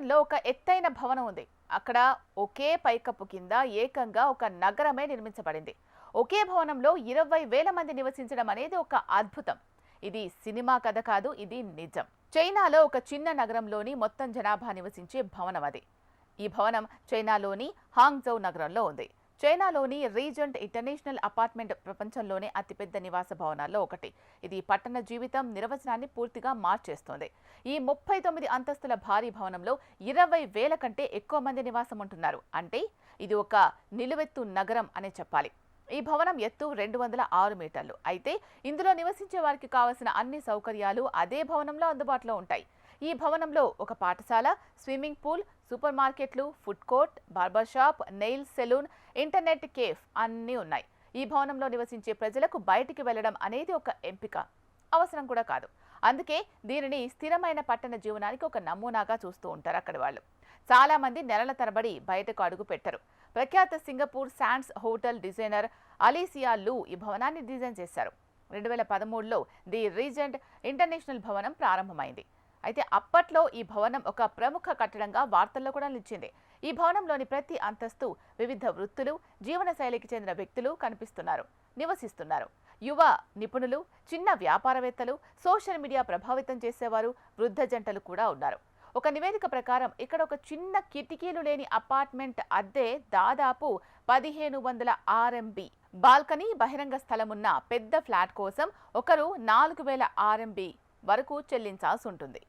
ప్రపంచంలో ఒక ఎత్తైన భవనం ఉంది. అక్కడ ఒకే పైకప్పు కింద ఏకంగా ఒక నగరమే నిర్మించబడింది. ఒకే భవనంలో 20,000 మంది నివసించడం అనేది ఒక అద్భుతం. ఇది సినిమా కథ కాదు, ఇది నిజం. చైనాలో ఒక చిన్న నగరంలోని మొత్తం జనాభా నివసించే భవనం అది. ఈ భవనం చైనాలోని హాంగ్జౌ నగరంలో ఉంది. చైనాలోని రీజెంట్ ఇంటర్నేషనల్ అపార్ట్మెంట్ ప్రపంచంలోనే అతిపెద్ద నివాస భవనాల్లో ఒకటి. ఇది పట్టణ జీవితం నిర్వచనాన్ని పూర్తిగా మార్చేస్తోంది. ఈ 39 అంతస్తుల భారీ భవనంలో 20,000 కంటే ఎక్కువ మంది నివాసం ఉంటున్నారు. అంటే ఇది ఒక నిలువెత్తు నగరం అనే చెప్పాలి. ఈ భవనం ఎత్తు 206 మీటర్లు. అయితే ఇందులో నివసించే వారికి కావలసిన అన్ని సౌకర్యాలు అదే భవనంలో అందుబాటులో ఉంటాయి. ఈ భవనంలో ఒక పాఠశాల, స్విమ్మింగ్ పూల్, సూపర్ మార్కెట్లు, food court, barber shop, nail salon, internet cafe అన్నీ ఉన్నాయి. ఈ భవనంలో నివసించే ప్రజలకు బయటికి వెళ్లడం అనేది ఒక ఎంపిక, అవసరం కూడా కాదు. అందుకే దీనిని స్థిరమైన పట్టణ జీవనానికి ఒక నమూనాగా చూస్తూ ఉంటారు అక్కడి వాళ్ళు. చాలా మంది నెలల తరబడి బయటకు అడుగు పెట్టరు. ప్రఖ్యాత Singapore Sands hotel designer Alicia Lu ఈ భవనాన్ని డిజైన్ చేశారు. 2013లో ది రీజెంట్ ఇంటర్నేషనల్ భవనం ప్రారంభమైంది. అయితే అప్పట్లో ఈ భవనం ఒక ప్రముఖ కట్టడంగా వార్తల్లో కూడా నిలిచింది. ఈ భవనంలోని ప్రతి అంతస్తు వివిధ వృత్తులు, జీవన శైలికి చెందిన వ్యక్తులు నివసిస్తున్నారు. యువ నిపుణులు, చిన్న వ్యాపారవేత్తలు, సోషల్ మీడియా ప్రభావితం చేసేవారు, వృద్ధ జంటలు కూడా ఉన్నారు. ఒక నివేదిక ప్రకారం ఇక్కడ ఒక చిన్న కిటికీలు లేని అపార్ట్మెంట్ అద్దె దాదాపు 1,500 RMB. బాల్కనీ, బహిరంగ స్థలమున్న పెద్ద ఫ్లాట్ కోసం ఒకరు 4,000 RMB వరకు చెల్లించాల్సి ఉంటుంది.